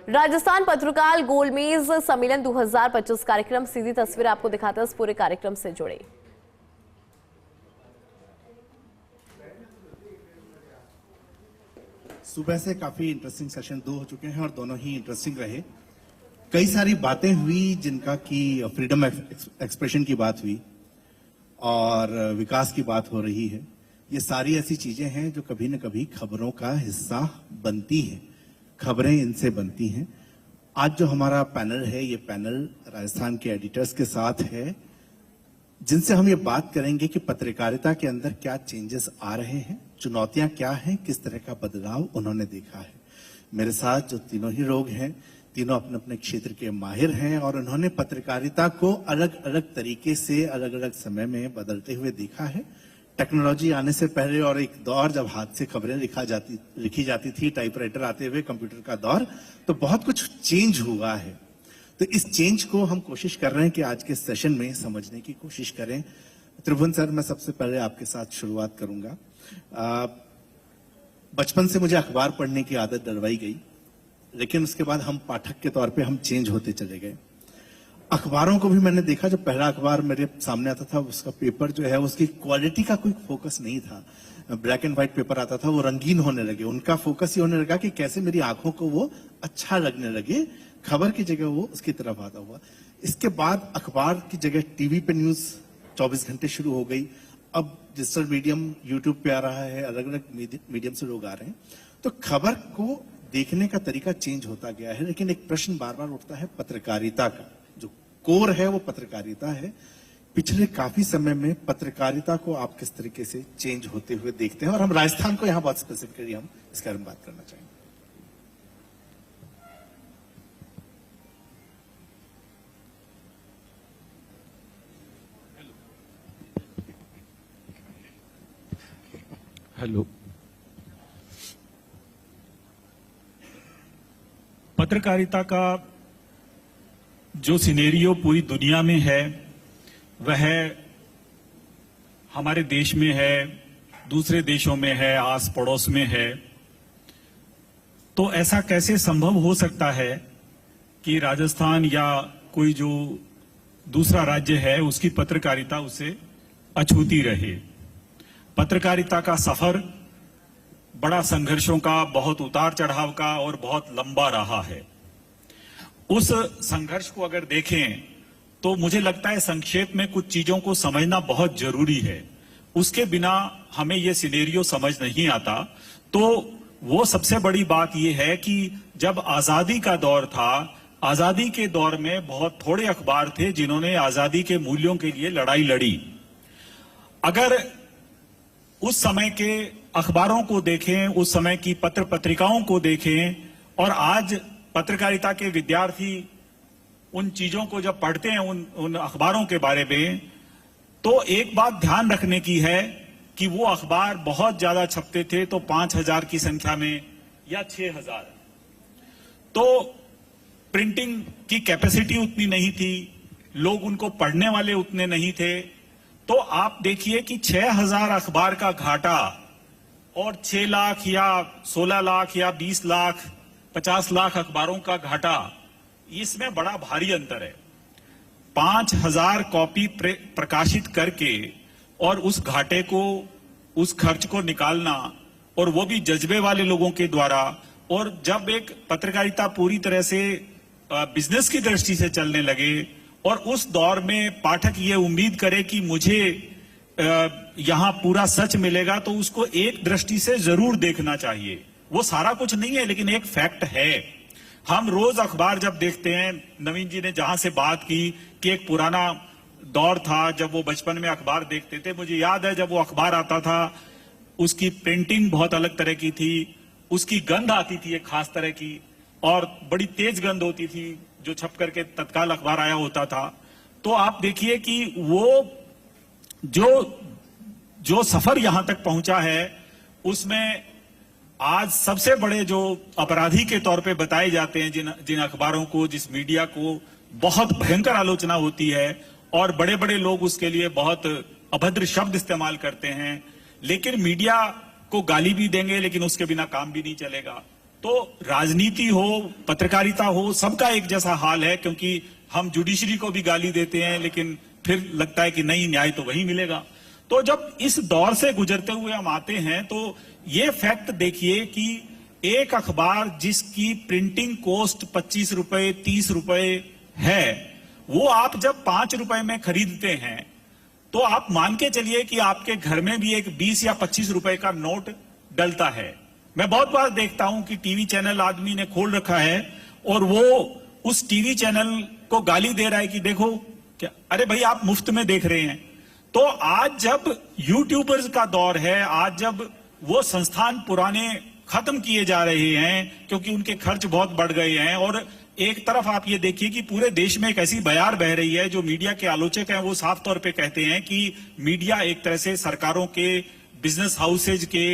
राजस्थान पत्रकार गोलमेज सम्मेलन 2025 कार्यक्रम सीधी तस्वीर आपको दिखाते हैं इस पूरे कार्यक्रम से जुड़े। सुबह से काफी इंटरेस्टिंग सेशन 2 हो चुके हैं और दोनों ही इंटरेस्टिंग रहे। कई सारी बातें हुई जिनका कि फ्रीडम एक्सप्रेशन की बात हुई और विकास की बात हो रही है। ये सारी ऐसी चीजें हैं जो कभी न कभी खबरों का हिस्सा बनती हैं, खबरें इनसे बनती हैं। आज जो हमारा पैनल है, ये पैनल राजस्थान के एडिटर्स के साथ है जिनसे हम ये बात करेंगे कि पत्रकारिता के अंदर क्या चेंजेस आ रहे हैं, चुनौतियां क्या हैं, किस तरह का बदलाव उन्होंने देखा है। मेरे साथ जो तीनों ही लोग हैं, तीनों अपने अपने क्षेत्र के माहिर हैं और उन्होंने पत्रकारिता को अलग अलग तरीके से अलग अलग समय में बदलते हुए देखा है। टेक्नोलॉजी आने से पहले और एक दौर जब हाथ से खबरें लिखी जाती थी, टाइपराइटर आते हुए कंप्यूटर का दौर, तो बहुत कुछ चेंज हुआ है। तो इस चेंज को हम कोशिश कर रहे हैं कि आज के सेशन में समझने की कोशिश करें। त्रिभुवन सर, मैं सबसे पहले आपके साथ शुरुआत करूंगा। बचपन से मुझे अखबार पढ़ने की आदत डलवाई गई, लेकिन उसके बाद हम पाठक के तौर पे हम चेंज होते चले गए। अखबारों को भी मैंने देखा, जब पहला अखबार मेरे सामने आता था उसका पेपर जो है उसकी क्वालिटी का कोई फोकस नहीं था। ब्लैक एंड व्हाइट पेपर आता था, वो रंगीन होने लगे, उनका फोकस ये होने लगा कि कैसे मेरी आंखों को वो अच्छा लगने लगे, खबर की जगह वो उसकी तरफ आता हुआ। इसके बाद अखबार की जगह टीवी पे न्यूज 24 घंटे शुरू हो गई। अब डिजिटल मीडियम यूट्यूब पे आ रहा है, अलग अलग मीडियम से लोग आ रहे हैं, तो खबर को देखने का तरीका चेंज होता गया है। लेकिन एक प्रश्न बार बार उठता है पत्रकारिता का, जो कोर है वो पत्रकारिता है। पिछले काफी समय में पत्रकारिता को आप किस तरीके से चेंज होते हुए देखते हैं, और हम राजस्थान को यहाँ बहुत स्पेसिफिकली हम इसके बारे में बात करना चाहेंगे। हेलो, पत्रकारिता का जो सिनेरियो पूरी दुनिया में है वह हमारे देश में है, दूसरे देशों में है, आस पड़ोस में है। तो ऐसा कैसे संभव हो सकता है कि राजस्थान या कोई जो दूसरा राज्य है उसकी पत्रकारिता उसे अछूती रहे। पत्रकारिता का सफर बड़ा संघर्षों का, बहुत उतार चढ़ाव का और बहुत लंबा रहा है। उस संघर्ष को अगर देखें तो मुझे लगता है संक्षेप में कुछ चीजों को समझना बहुत जरूरी है। उसके बिना हमें यह सिनेरियो समझ नहीं आता। तो वो सबसे बड़ी बात यह है कि जब आजादी का दौर था, आजादी के दौर में बहुत थोड़े अखबार थे जिन्होंने आजादी के मूल्यों के लिए लड़ाई लड़ी। अगर उस समय के अखबारों को देखें, उस समय की पत्र पत्रिकाओं को देखें, और आज पत्रकारिता के विद्यार्थी उन चीजों को जब पढ़ते हैं, उन अखबारों के बारे में, तो एक बात ध्यान रखने की है कि वो अखबार बहुत ज्यादा छपते थे तो 5000 की संख्या में या 6000। तो प्रिंटिंग की कैपेसिटी उतनी नहीं थी, लोग उनको पढ़ने वाले उतने नहीं थे। तो आप देखिए कि 6000 अखबार का घाटा और 6 लाख या 16 लाख या 20 लाख 50 लाख अखबारों का घाटा, इसमें बड़ा भारी अंतर है। 5000 कॉपी प्रकाशित करके और उस घाटे को, उस खर्च को निकालना, और वो भी जज्बे वाले लोगों के द्वारा। और जब एक पत्रकारिता पूरी तरह से बिजनेस की दृष्टि से चलने लगे और उस दौर में पाठक ये उम्मीद करे कि मुझे यहां पूरा सच मिलेगा, तो उसको एक दृष्टि से जरूर देखना चाहिए। वो सारा कुछ नहीं है, लेकिन एक फैक्ट है। हम रोज अखबार जब देखते हैं, नवीन जी ने जहां से बात की कि एक पुराना दौर था जब वो बचपन में अखबार देखते थे, मुझे याद है जब वो अखबार आता था उसकी प्रिंटिंग बहुत अलग तरह की थी, उसकी गंध आती थी एक खास तरह की, और बड़ी तेज गंध होती थी जो छप करके तत्काल अखबार आया होता था। तो आप देखिए कि वो जो सफर यहां तक पहुंचा है, उसमें आज सबसे बड़े जो अपराधी के तौर पे बताए जाते हैं, जिन अखबारों को, जिस मीडिया को बहुत भयंकर आलोचना होती है और बड़े बड़े लोग उसके लिए बहुत अभद्र शब्द इस्तेमाल करते हैं, लेकिन मीडिया को गाली भी देंगे लेकिन उसके बिना काम भी नहीं चलेगा। तो राजनीति हो, पत्रकारिता हो, सबका एक जैसा हाल है, क्योंकि हम जुडिशरी को भी गाली देते हैं लेकिन फिर लगता है कि नहीं, न्याय तो वही मिलेगा। तो जब इस दौर से गुजरते हुए हम आते हैं तो ये फैक्ट देखिए कि एक अखबार जिसकी प्रिंटिंग कॉस्ट 25 रुपए 30 रुपए है, वो आप जब 5 रुपए में खरीदते हैं तो आप मान के चलिए कि आपके घर में भी एक 20 या 25 रुपए का नोट डलता है। मैं बहुत बार देखता हूं कि टीवी चैनल आदमी ने खोल रखा है और वो उस टीवी चैनल को गाली दे रहा है कि देखो क्या, अरे भाई आप मुफ्त में देख रहे हैं। तो आज जब यूट्यूबर्स का दौर है, आज जब वो संस्थान पुराने खत्म किए जा रहे हैं क्योंकि उनके खर्च बहुत बढ़ गए हैं, और एक तरफ आप ये देखिए कि पूरे देश में एक ऐसी बयार बह रही है, जो मीडिया के आलोचक हैं वो साफ तौर पे कहते हैं कि मीडिया एक तरह से सरकारों के, बिजनेस हाउसेज के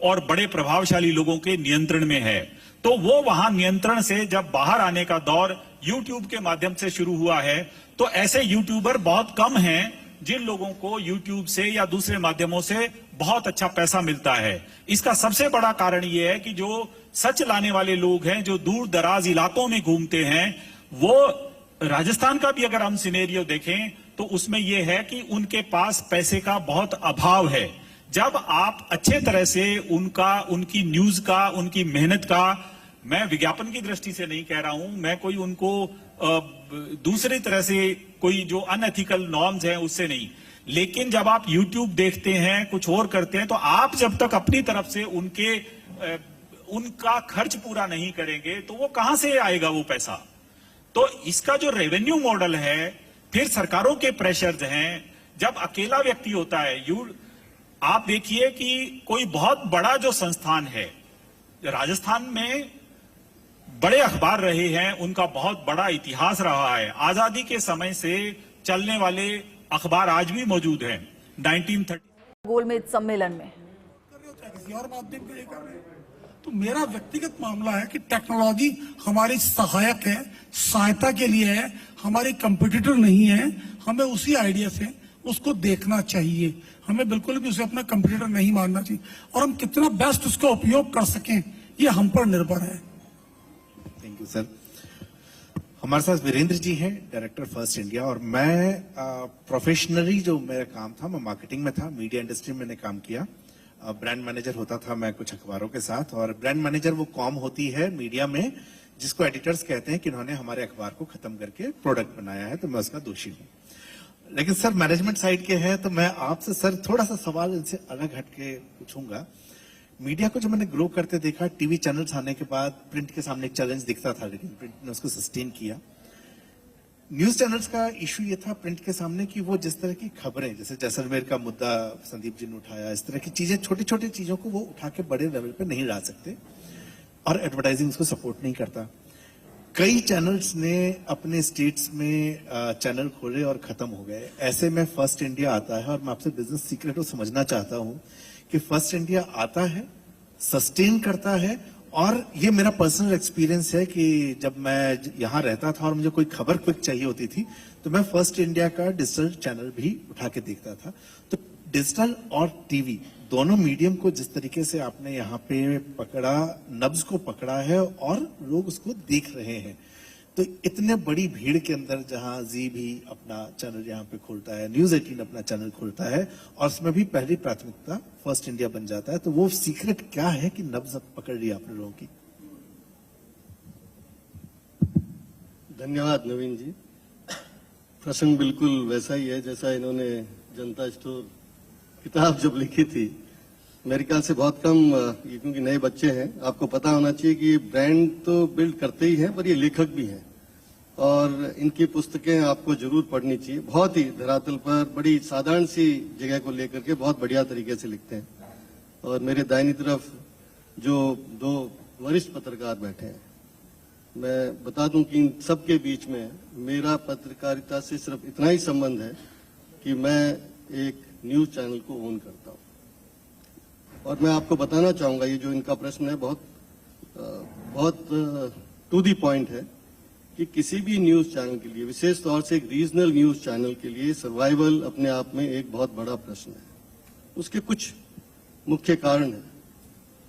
और बड़े प्रभावशाली लोगों के नियंत्रण में है। तो वो वहां नियंत्रण से जब बाहर आने का दौर यूट्यूब के माध्यम से शुरू हुआ है, तो ऐसे यूट्यूबर बहुत कम हैं जिन लोगों को यूट्यूब से या दूसरे माध्यमों से बहुत अच्छा पैसा मिलता है। इसका सबसे बड़ा कारण यह है कि जो सच लाने वाले लोग हैं, जो दूर दराज इलाकों में घूमते हैं, वो राजस्थान का भी अगर हम सिनेरियो देखें तो उसमें यह है कि उनके पास पैसे का बहुत अभाव है। जब आप अच्छे तरह से उनकी न्यूज का, उनकी मेहनत का, मैं विज्ञापन की दृष्टि से नहीं कह रहा हूं, मैं कोई उनको दूसरी तरह से कोई जो अनएथिकल नॉर्म्स हैं उससे नहीं, लेकिन जब आप YouTube देखते हैं, कुछ और करते हैं, तो आप जब तक अपनी तरफ से उनका खर्च पूरा नहीं करेंगे तो वो कहां से आएगा वो पैसा। तो इसका जो रेवेन्यू मॉडल है, फिर सरकारों के प्रेशर्स हैं। जब अकेला व्यक्ति होता है, आप देखिए कि कोई बहुत बड़ा जो संस्थान है, राजस्थान में बड़े अखबार रहे हैं, उनका बहुत बड़ा इतिहास रहा है। आजादी के समय से चलने वाले अखबार आज भी मौजूद हैं। 1930 गोलमेज सम्मेलन में किसी और माध्यम के लिए कर रहे हैं। तो मेरा व्यक्तिगत मामला है कि टेक्नोलॉजी हमारी सहायक है, सहायता के लिए है, हमारी कंपटीटर नहीं है। हमें उसी आइडिया से उसको देखना चाहिए, हमें बिल्कुल भी उसे अपना कंपटीटर नहीं मानना चाहिए, और हम कितना बेस्ट उसका उपयोग कर सकें ये हम पर निर्भर है। Thank you sir. हमारे साथ वीरेंद्र जी हैं, डायरेक्टर फर्स्ट इंडिया, और मैं प्रोफेशनली जो मेरा काम था, मैं मार्केटिंग में था, मीडिया इंडस्ट्री में मैंने काम किया, ब्रांड मैनेजर होता था मैं कुछ अखबारों के साथ। और ब्रांड मैनेजर वो कॉम होती है मीडिया में जिसको एडिटर्स कहते हैं कि इन्होंने हमारे अखबार को खत्म करके प्रोडक्ट बनाया है, तो मैं उसका दोषी हूँ। लेकिन सर मैनेजमेंट साइड के हैं, तो मैं आपसे सर थोड़ा सा सवाल इनसे अलग हटके पूछूंगा। मीडिया को जब मैंने ग्रो करते देखा, टीवी चैनल्स आने के बाद प्रिंट के सामने एक चैलेंज दिखता था, लेकिन प्रिंट ने उसको सस्टेन किया। न्यूज चैनल्स का इशू ये था प्रिंट के सामने कि वो जिस तरह की खबरें, जैसे जैसलमेर का मुद्दा संदीप जी ने उठाया, इस तरह की चीजें, छोटी छोटी चीजों को वो उठा के बड़े लेवल पे नहीं ला सकते, और एडवर्टाइजिंग उसको सपोर्ट नहीं करता। कई चैनल्स ने अपने स्टेट्स में चैनल खोले और खत्म हो गए। ऐसे में फर्स्ट इंडिया आता है, और मैं आपसे बिजनेस सीक्रेट को समझना चाहता हूं कि फर्स्ट इंडिया आता है, सस्टेन करता है, और ये मेरा पर्सनल एक्सपीरियंस है कि जब मैं यहाँ रहता था और मुझे कोई खबर क्विक चाहिए होती थी तो मैं फर्स्ट इंडिया का डिजिटल चैनल भी उठा के देखता था। तो डिजिटल और टीवी दोनों मीडियम को जिस तरीके से आपने यहाँ पे पकड़ा, नब्ज को पकड़ा है, और लोग उसको देख रहे हैं, तो इतने बड़ी भीड़ के अंदर जहां जी भी अपना चैनल यहाँ पे खोलता है, न्यूज 18 अपना चैनल खोलता है, और उसमें भी पहली प्राथमिकता फर्स्ट इंडिया बन जाता है, तो वो सीक्रेट क्या है कि नब्ज पकड़ लिया आपने लोगों की? धन्यवाद नवीन जी। प्रसंग बिल्कुल वैसा ही है जैसा इन्होंने जनता स्टोर किताब जब लिखी थी। मेरे ख्याल से बहुत कम, ये क्योंकि नए बच्चे हैं, आपको पता होना चाहिए कि ब्रांड तो बिल्ड करते ही हैं, पर ये लेखक भी हैं, और इनकी पुस्तकें आपको जरूर पढ़नी चाहिए। बहुत ही धरातल पर बड़ी साधारण सी जगह को लेकर के बहुत बढ़िया तरीके से लिखते हैं। और मेरे दाहिनी तरफ जो दो वरिष्ठ पत्रकार बैठे हैं, मैं बता दूं कि इन सबके बीच में मेरा पत्रकारिता से सिर्फ इतना ही संबंध है कि मैं एक न्यूज चैनल को ओन करता हूं। और मैं आपको बताना चाहूंगा, ये जो इनका प्रश्न है बहुत टू दी पॉइंट है, कि किसी भी न्यूज चैनल के लिए, विशेष तौर से एक रीजनल न्यूज चैनल के लिए, सर्वाइवल अपने आप में एक बहुत बड़ा प्रश्न है। उसके कुछ मुख्य कारण हैं।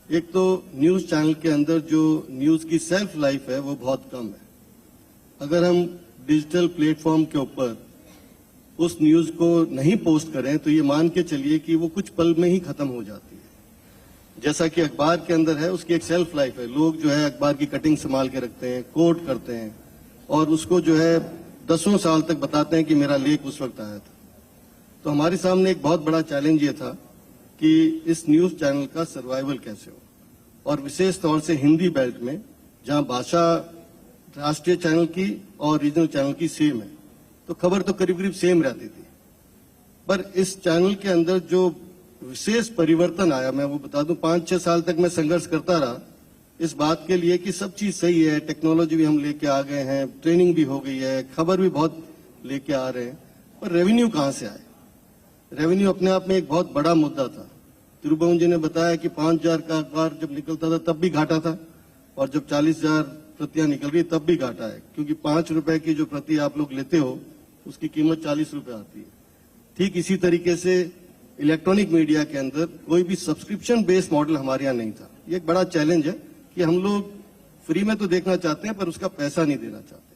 एक तो न्यूज चैनल के अंदर जो न्यूज की सेल्फ लाइफ है वो बहुत कम है। अगर हम डिजिटल प्लेटफॉर्म के ऊपर उस न्यूज को नहीं पोस्ट करें तो ये मान के चलिए कि वो कुछ पल में ही खत्म हो जाती है। जैसा कि अखबार के अंदर है, उसकी एक सेल्फ लाइफ है। लोग जो है अखबार की कटिंग संभाल के रखते हैं, कोट करते हैं और उसको जो है 10 साल तक बताते हैं कि मेरा लेख उस वक्त आया था। तो हमारे सामने एक बहुत बड़ा चैलेंज ये था कि इस न्यूज चैनल का सर्वाइवल कैसे हो, और विशेष तौर से हिंदी बेल्ट में जहां भाषा राष्ट्रीय चैनल की और रीजनल चैनल की सेम है, तो खबर तो करीब करीब सेम रहती थी। पर इस चैनल के अंदर जो विशेष परिवर्तन आया, मैं वो बता दूं, 5-6 साल तक मैं संघर्ष करता रहा इस बात के लिए कि सब चीज सही है, टेक्नोलॉजी भी हम लेके आ गए हैं, ट्रेनिंग भी हो गई है, खबर भी बहुत लेके आ रहे हैं, पर रेवेन्यू कहां से आए। रेवेन्यू अपने आप में एक बहुत बड़ा मुद्दा था। तिरुभुवन जी ने बताया कि 5,000 का अखबार जब निकलता था तब भी घाटा था, और जब 40,000 प्रतियां निकल रही तब भी घाटा है, क्योंकि 5 रुपए की जो प्रति आप लोग लेते हो उसकी कीमत 40 रुपए आती है। ठीक इसी तरीके से इलेक्ट्रॉनिक मीडिया के अंदर कोई भी सब्सक्रिप्शन बेस्ड मॉडल हमारे यहाँ नहीं था। ये एक बड़ा चैलेंज है कि हम लोग फ्री में तो देखना चाहते हैं पर उसका पैसा नहीं देना चाहते।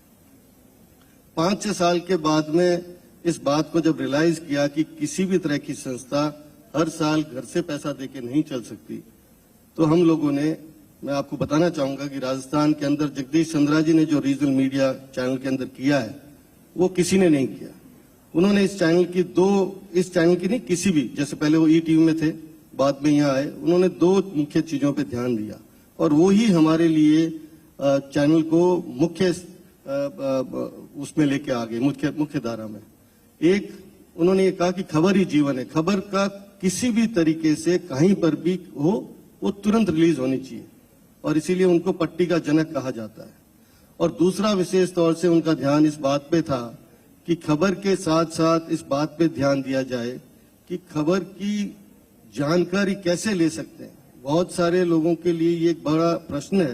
5-6 साल के बाद में इस बात को जब रियलाइज किया कि किसी भी तरह की संस्था हर साल घर से पैसा देके नहीं चल सकती, तो हम लोगों ने, मैं आपको बताना चाहूंगा कि राजस्थान के अंदर जगदीश चंद्रा जी ने जो रीजनल मीडिया चैनल के अंदर किया है वो किसी ने नहीं किया। उन्होंने इस चैनल की नहीं, किसी भी, जैसे पहले वो ईटीवी में थे, बाद में यहाँ आए, उन्होंने 2 मुख्य चीजों पे ध्यान दिया और वो ही हमारे लिए चैनल को मुख्य उसमें लेके आ गए, मुख्य धारा में। एक, उन्होंने ये कहा कि खबर ही जीवन है, खबर का किसी भी तरीके से कहीं पर भी हो वो तुरंत रिलीज होनी चाहिए, और इसीलिए उनको पट्टी का जनक कहा जाता है। और दूसरा, विशेष तौर से उनका ध्यान इस बात पे था कि खबर के साथ साथ इस बात पे ध्यान दिया जाए कि खबर की जानकारी कैसे ले सकते हैं। बहुत सारे लोगों के लिए ये एक बड़ा प्रश्न है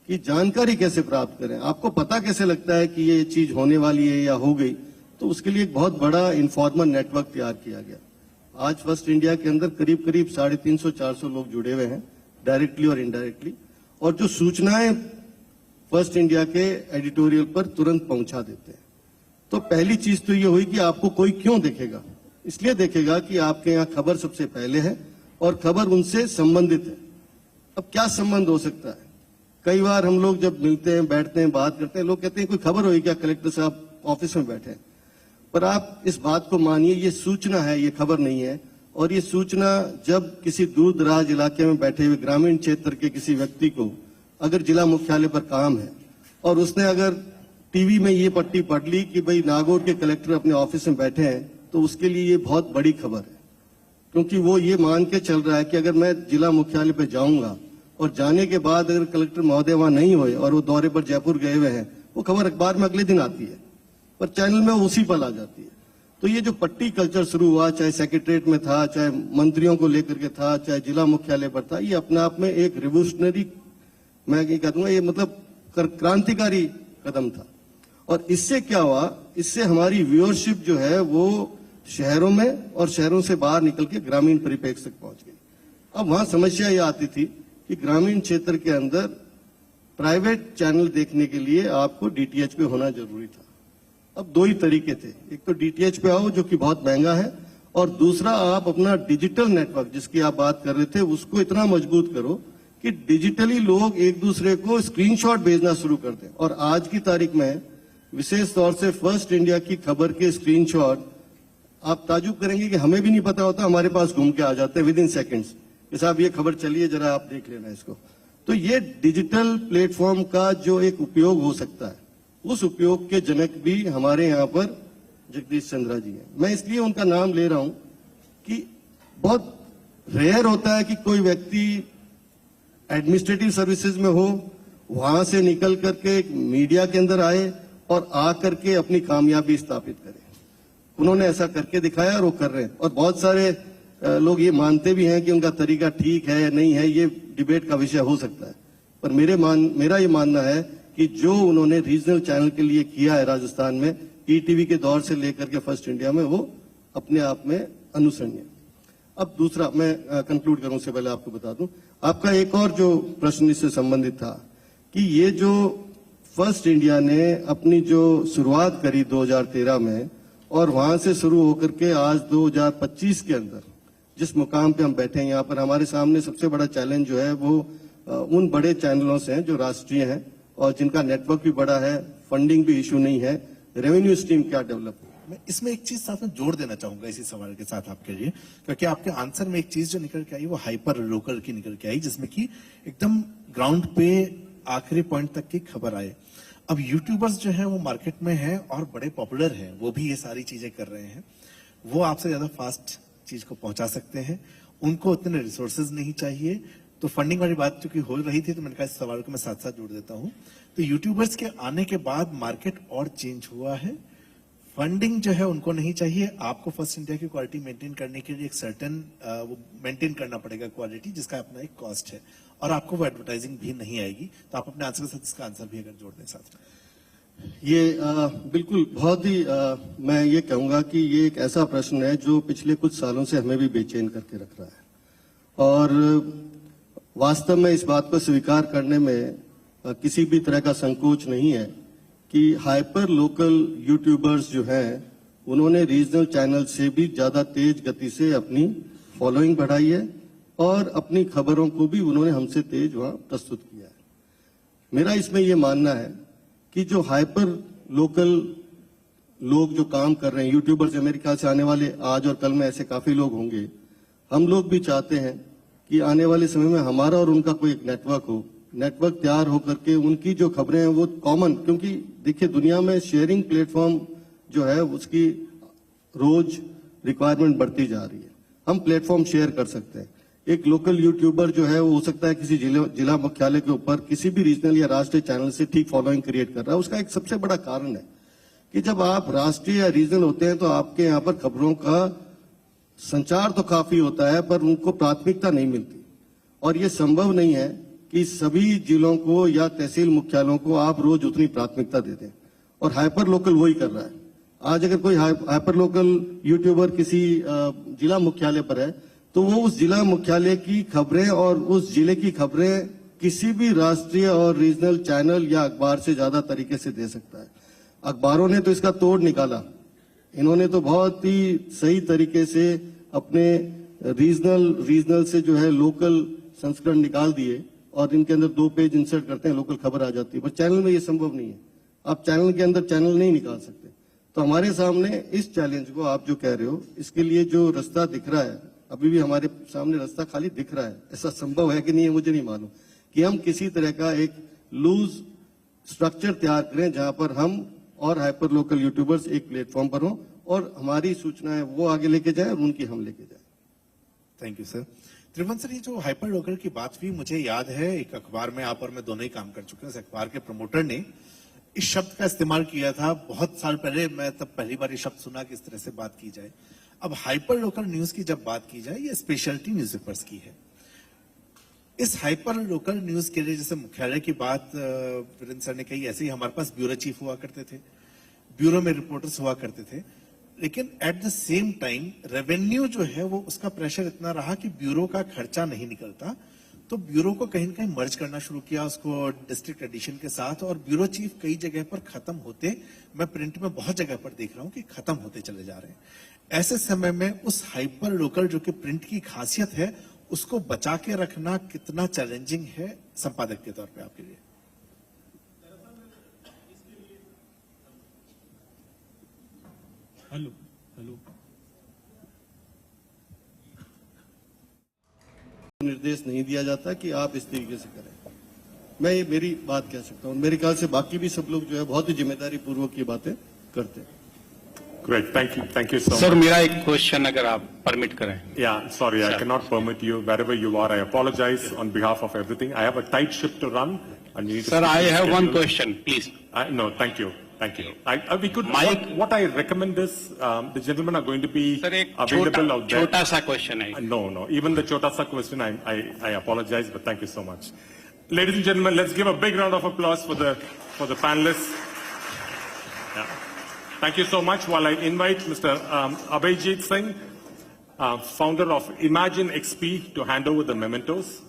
कि जानकारी कैसे प्राप्त करें, आपको पता कैसे लगता है कि ये चीज होने वाली है या हो गई। तो उसके लिए एक बहुत बड़ा इन्फॉर्मर नेटवर्क तैयार किया गया। आज फर्स्ट इंडिया के अंदर करीब करीब 350-400 लोग जुड़े हुए हैं, डायरेक्टली और इनडायरेक्टली, और जो सूचनाएं फर्स्ट इंडिया के एडिटोरियल पर तुरंत पहुंचा देते हैं। तो पहली चीज तो ये हुई कि आपको कोई क्यों देखेगा, इसलिए देखेगा कि आपके यहाँ खबर सबसे पहले है और खबर उनसे संबंधित है। अब क्या संबंध हो सकता है? कई बार हम लोग जब मिलते हैं, बैठते हैं, बात करते हैं, लोग कहते हैं कोई खबर हुई क्या, कलेक्टर साहब ऑफिस में बैठे हैं। पर आप इस बात को मानिए, ये सूचना है, ये खबर नहीं है। और ये सूचना जब किसी दूर दराज इलाके में बैठे हुए ग्रामीण क्षेत्र के किसी व्यक्ति को अगर जिला मुख्यालय पर काम है और उसने अगर टीवी में ये पट्टी पढ़ ली कि भाई नागौर के कलेक्टर अपने ऑफिस में बैठे हैं, तो उसके लिए ये बहुत बड़ी खबर है, क्योंकि वो ये मान के चल रहा है कि अगर मैं जिला मुख्यालय पे जाऊंगा और जाने के बाद अगर कलेक्टर महोदय वहां नहीं हुए और वो दौरे पर जयपुर गए हुए हैं, वो खबर अखबार में अगले दिन आती है, पर चैनल में उसी पल आ जाती है। तो ये जो पट्टी कल्चर शुरू हुआ, चाहे सेक्रेटरीट में था, चाहे मंत्रियों को लेकर के था, चाहे जिला मुख्यालय पर था, ये अपने आप में एक रिवोल्यूशनरी, मैं ये कह दूंगा, ये मतलब क्रांतिकारी कदम था। और इससे क्या हुआ, इससे हमारी व्यूअरशिप जो है वो शहरों में और शहरों से बाहर निकल के ग्रामीण परिप्रेक्ष्य तक पहुंच गई। अब वहां समस्या ये आती थी कि ग्रामीण क्षेत्र के अंदर प्राइवेट चैनल देखने के लिए आपको डीटीएच पे होना जरूरी था। अब 2 ही तरीके थे, एक तो डीटीएच पे आओ जो कि बहुत महंगा है, और दूसरा आप अपना डिजिटल नेटवर्क जिसकी आप बात कर रहे थे उसको इतना मजबूत करो कि डिजिटली लोग एक दूसरे को स्क्रीनशॉट भेजना शुरू कर दें। और आज की तारीख में विशेष तौर से फर्स्ट इंडिया की खबर के स्क्रीनशॉट, आप ताजुब करेंगे कि हमें भी नहीं पता होता, हमारे पास घूम के आ जाते हैं विदिन सेकेंड्स कि साहब ये खबर चलिए, जरा आप देख लेना इसको। तो ये डिजिटल प्लेटफॉर्म का जो एक उपयोग हो सकता है, उस उपयोग के जनक भी हमारे यहाँ पर जगदीश चंद्रा जी हैं। मैं इसलिए उनका नाम ले रहा हूं कि बहुत रेयर होता है कि कोई व्यक्ति एडमिनिस्ट्रेटिव सर्विसेज में हो, वहां से निकल करके मीडिया के अंदर आए और आकर के अपनी कामयाबी स्थापित करे। उन्होंने ऐसा करके दिखाया और वो कर रहे हैं। और बहुत सारे लोग ये मानते भी हैं कि उनका तरीका ठीक है या नहीं है, ये डिबेट का विषय हो सकता है, पर मेरा ये मानना है कि जो उन्होंने रीजनल चैनल के लिए किया है राजस्थान में, ईटीवी के दौर से लेकर के फर्स्ट इंडिया में, वो अपने आप में अनुसरणीय। अब दूसरा मैं कंक्लूड करूं से पहले आपको बता दूं, आपका एक और जो प्रश्न इससे संबंधित था कि ये जो फर्स्ट इंडिया ने अपनी जो शुरुआत करी 2013 में और वहां से शुरू होकर के आज 2025 के अंदर जिस मुकाम पे हम बैठे हैं, यहाँ पर हमारे सामने सबसे बड़ा चैलेंज जो है वो उन बड़े चैनलों से है जो राष्ट्रीय हैं और जिनका नेटवर्क भी बड़ा है, फंडिंग भी इशू नहीं है, रेवेन्यू स्ट्रीम क्या डेवलप हो। मैं इसमें एक चीज साथ में जोड़ देना चाहूंगा इसी सवाल के साथ आपके लिए, क्योंकि आपके आंसर में एक चीज जो निकल के आई वो हाइपर लोकल की निकल के आई, जिसमें कि एकदम ग्राउंड पे आखिरी पॉइंट तक की खबर आए। अब यूट्यूबर्स जो है वो मार्केट में है और बड़े पॉपुलर हैं, वो भी ये सारी चीजें कर रहे हैं, वो आपसे ज्यादा फास्ट चीज को पहुंचा सकते हैं, उनको उतने रिसोर्सेज नहीं चाहिए। तो फंडिंग वाली बात चूंकि हो रही थी तो मैंने कहा इस सवाल को मैं साथ साथ जोड़ देता हूं। तो यूट्यूबर्स के आने के बाद मार्केट और चेंज हुआ है, फंडिंग जो है उनको नहीं चाहिए। आपको फर्स्ट इंडिया की क्वालिटी मेंटेन करने के लिए एक सर्टेन वो मेंटेन करना पड़ेगा क्वालिटी, जिसका अपना एक कॉस्ट है, और आपको वो एडवर्टाइजिंग भी नहीं आएगी। तो आप अपने आंसर के साथ इसका आंसर भी अगर जोड़ दें साथ में। ये बिल्कुल बहुत ही मैं ये कहूंगा कि ये एक ऐसा प्रश्न है जो पिछले कुछ सालों से हमें भी बेचैन करके रख रहा है, और वास्तव में इस बात को स्वीकार करने में किसी भी तरह का संकोच नहीं है कि हाइपर लोकल यूट्यूबर्स जो हैं उन्होंने रीजनल चैनल से भी ज्यादा तेज गति से अपनी फॉलोइंग बढ़ाई है और अपनी खबरों को भी उन्होंने हमसे तेज वहां प्रस्तुत किया है। मेरा इसमें यह मानना है कि जो हाइपर लोकल लोग जो काम कर रहे हैं, यूट्यूबर्स मेरे ख्याल से आने वाले आज और कल में ऐसे काफी लोग होंगे, हम लोग भी चाहते हैं कि आने वाले समय में हमारा और उनका कोई एक नेटवर्क हो, नेटवर्क तैयार होकर के उनकी जो खबरें हैं वो कॉमन, क्योंकि देखिए दुनिया में शेयरिंग प्लेटफॉर्म जो है उसकी रोज रिक्वायरमेंट बढ़ती जा रही है। हम प्लेटफॉर्म शेयर कर सकते हैं। एक लोकल यूट्यूबर जो है वो हो सकता है किसी जिला मुख्यालय के ऊपर किसी भी रीजनल या राष्ट्रीय चैनल से ठीक फॉलोइंग क्रिएट कर रहा है। उसका एक सबसे बड़ा कारण है कि जब आप राष्ट्रीय या रीजनल होते हैं तो आपके यहाँ पर खबरों का संचार तो काफी होता है पर उनको प्राथमिकता नहीं मिलती, और ये संभव नहीं है कि सभी जिलों को या तहसील मुख्यालयों को आप रोज उतनी प्राथमिकता दे दें, और हाइपर लोकल वही कर रहा है। आज अगर कोई हाइपर लोकल यूट्यूबर किसी जिला मुख्यालय पर है तो वो उस जिला मुख्यालय की खबरें और उस जिले की खबरें किसी भी राष्ट्रीय और रीजनल चैनल या अखबार से ज्यादा तरीके से दे सकता है। अखबारों ने तो इसका तोड़ निकाला, इन्होंने तो बहुत ही सही तरीके से अपने रीजनल से जो है लोकल संस्करण निकाल दिए और इनके अंदर 2 पेज इंसर्ट करते हैं, लोकल खबर आ जाती है। पर चैनल में ये संभव नहीं है, आप चैनल के अंदर चैनल नहीं निकाल सकते। तो हमारे सामने इस चैलेंज को आप जो कह रहे हो इसके लिए जो रास्ता दिख रहा है, अभी भी हमारे सामने रास्ता खाली दिख रहा है, ऐसा संभव है कि नहीं है मुझे नहीं मालूम, कि हम किसी तरह का एक लूज स्ट्रक्चर तैयार करें जहां पर हम और हाइपर लोकल यूट्यूबर्स एक प्लेटफॉर्म पर हों और हमारी सूचनाएं वो आगे लेके जाए और उनकी हम लेके जाए। Thank you sir. Tribhuvan sir, ये जो हाइपर लोकल की बात हुई, मुझे याद है एक अखबार में आप और मैं दोनों ही काम कर चुके हैं, उस अखबार के प्रमोटर ने इस शब्द का इस्तेमाल किया था बहुत साल पहले। मैं तब पहली बार ये शब्द सुना कि इस तरह से बात की जाए। अब हाइपर लोकल न्यूज की जब बात की जाए, ये स्पेशलिटी न्यूज़पेपर्स की है। इस हाइपर लोकल न्यूज के लिए जैसे मुख्यालय की बात वीरेंद्र सर ने कही, ऐसे ही हमारे पास ब्यूरो चीफ हुआ करते थे, ब्यूरो में रिपोर्टर्स हुआ करते थे, लेकिन at the same time revenue जो है वो उसका प्रेशर इतना रहा कि ब्यूरो का खर्चा नहीं निकलता, तो ब्यूरो को कहीं ना कहीं मर्ज करना शुरू किया उसको डिस्ट्रिक्ट एडिशन के साथ, और ब्यूरो चीफ कई जगह पर खत्म होते, मैं प्रिंट में बहुत जगह पर देख रहा हूं कि खत्म होते चले जा रहे हैं। ऐसे समय में उस हाइपर लोकल जो कि प्रिंट की खासियत है उसको बचा के रखना कितना चैलेंजिंग है संपादक के तौर पे आपके लिए? हेलो हेलो निर्देश नहीं दिया जाता कि आप इस तरीके से करें। मैं ये मेरी बात कह सकता हूँ, मेरे ख्याल से बाकी भी सब लोग जो है बहुत ही जिम्मेदारी पूर्वक ये बातें करते हैं। Great, thank you so much. Sir मेरा एक क्वेश्चन अगर आप परमिट करें। Yeah, sorry, I cannot permit you wherever you are. I apologize on behalf of everything. I have a tight ship to run, and you need to. Sir, I stick to have the one schedule. question, please. No, thank you. We could. Mike- What I recommend is the gentlemen are going to be sir एक available out there. छोटा सा question है। No. Even the chota sa question, I apologize, but thank you so much. Ladies and gentlemen, let's give a big round of applause for the panelists. Yeah. Thank you so much. While I invite Mr. Abhijit Singh, founder of Imagine XP, to hand over the mementos.